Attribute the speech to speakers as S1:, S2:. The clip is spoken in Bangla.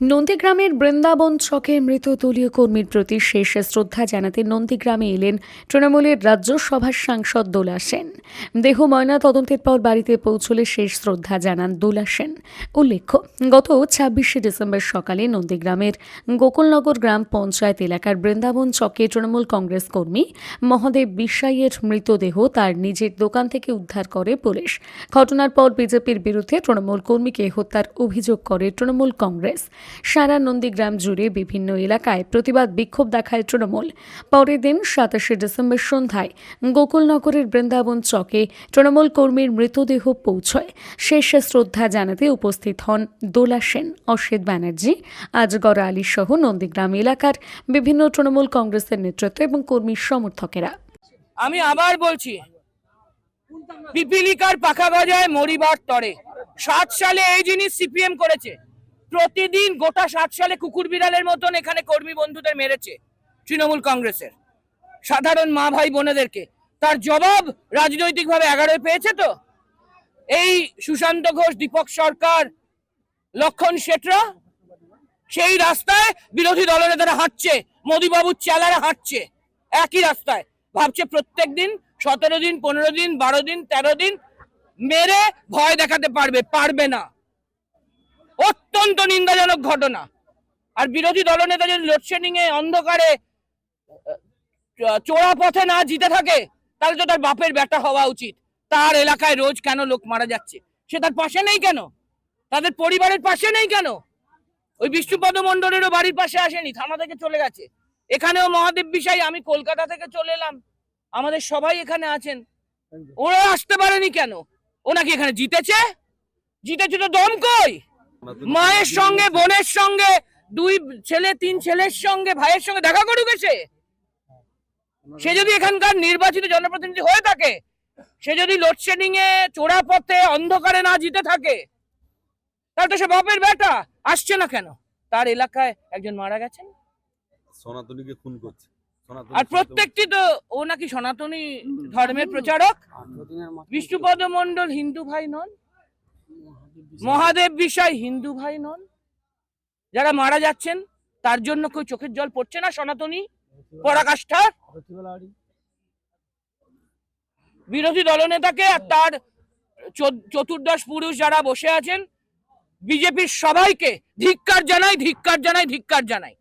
S1: নন্দীগ্রামের বৃন্দাবন চকে মৃত দলীয় কর্মীর প্রতি শেষ শ্রদ্ধা জানাতে নন্দীগ্রামে এলেন তৃণমূলের রাজ্যসভার সাংসদ দোলা সেন। দেহ ময়না তদন্তের পর বাড়িতে পৌঁছলে শেষ শ্রদ্ধা জানান দোলা সেন। উল্লেখ্য, গত ২৬শে ডিসেম্বর সকালে নন্দীগ্রামের গোকুলনগর গ্রাম পঞ্চায়েত এলাকার বৃন্দাবন চকে তৃণমূল কংগ্রেস কর্মী মহাদেব বিশ্বাইয়ের মৃতদেহ তার নিজের দোকান থেকে উদ্ধার করে পুলিশ। ঘটনার পর বিজেপির বিরুদ্ধে তৃণমূল কর্মীকে হত্যার অভিযোগ করে তৃণমূল কংগ্রেস। সারা নন্দীগ্রাম জুড়ে বিভিন্ন এলাকায় প্রতিবাদ বিক্ষোভ দেখায় তৃণমূল। পরের দিন ২৭শে ডিসেম্বর সন্ধ্যায় গোকুলনগরের বৃন্দাবন চকে তৃণমূল কর্মীর মৃতদেহ পৌঁছয়। শেষ শ্রদ্ধা জানাতে উপস্থিত হন দোলা সেন, অসিত ব্যানার্জি, আজগর আলী সহ নন্দীগ্রাম এলাকার বিভিন্ন তৃণমূল কংগ্রেসের নেতৃত্ব এবং কর্মী সমর্থকেরা।
S2: আমি আবার বলছি, পিপিলিকার পাখা গজায় মরিবার তরে। ৭ সালে এই জিনিস সিপিএম করেছে। প্রতিদিন গোটা ৭ সালে কুকুর বিড়ালের মতন এখানে কর্মী বন্ধুদের মেরেছে তৃণমূল কংগ্রেসের, সাধারণ মা ভাই বোনেদেরকে। তার জবাব রাজনৈতিকভাবে ১১ পেয়েছে। তো এই সুশান্ত ঘোষ, দীপক সরকার, লক্ষণ শেঠরা সেই রাস্তায় বিরোধী দলনেতারা হাঁটছে, মোদীবাবুর চেলারা হাঁটছে একই রাস্তায়। ভাবছে প্রত্যেক দিন ১৭ দিন, ১৫ দিন, ১২ দিন, ১৩ দিন মেরে ভয় দেখাতে পারবে না। অত্যন্ত নিন্দাজনক ঘটনা। আর বিরোধী দলনেতা যদি লোডশেডিং এ অন্ধকারে চোরা পথে না জিতে থাকে, তাহলে তো তার বাপের বেটা হওয়া উচিত। তার এলাকায় রোজ কেন লোক মারা যাচ্ছে, সে তার পাশে নেই কেন? তাদের পরিবারের পাশে নেই কেন? ওই বিষ্ণুপদ মণ্ডলেরও বাড়ির পাশে আসেনি, থানা থেকে চলে গেছে। এখানেও মহাদেব বিষয়, আমি কলকাতা থেকে চলে এলাম, আমাদের সবাই এখানে আছেন, ওরা আসতে পারেনি কেন? ও নাকি এখানে জিতেছে তো দম কই? মায়ের সঙ্গে, বোনের সঙ্গে, 2 ছেলে 3 ছেলের সঙ্গে, ভাইয়ের সঙ্গে দেখা করুক এসে। সে যদি এখানকার নির্বাচিত জনপ্রতিনিধি হয়ে থাকে, সে যদি লোডশেডিং এ চোরা পথে অন্ধকারে না জিতে থাকে, তাহলে তো সে বাপের বেটা। আসছে না কেন? তার এলাকায় একজন মারা গেছেন,
S3: সনাতনীকে খুন করছে।
S2: আর প্রত্যেকটি তো ও নাকি সনাতনী ধর্মের প্রচারক। বিষ্ণুপদ মণ্ডল হিন্দু ভাই নন, মহাদেব বিষয় হিন্দু ভাই নন। যারা মারা যাচ্ছেন তার জন্য কেউ চোখের জল পড়ছে না? সনাতনী পরাকাষ্ঠা বিরোধী দলনেতাকে আর তার চতুর্দশ পুরুষ যারা বসে আছেন, বিজেপির সবাইকে ধিক্কার জানাই।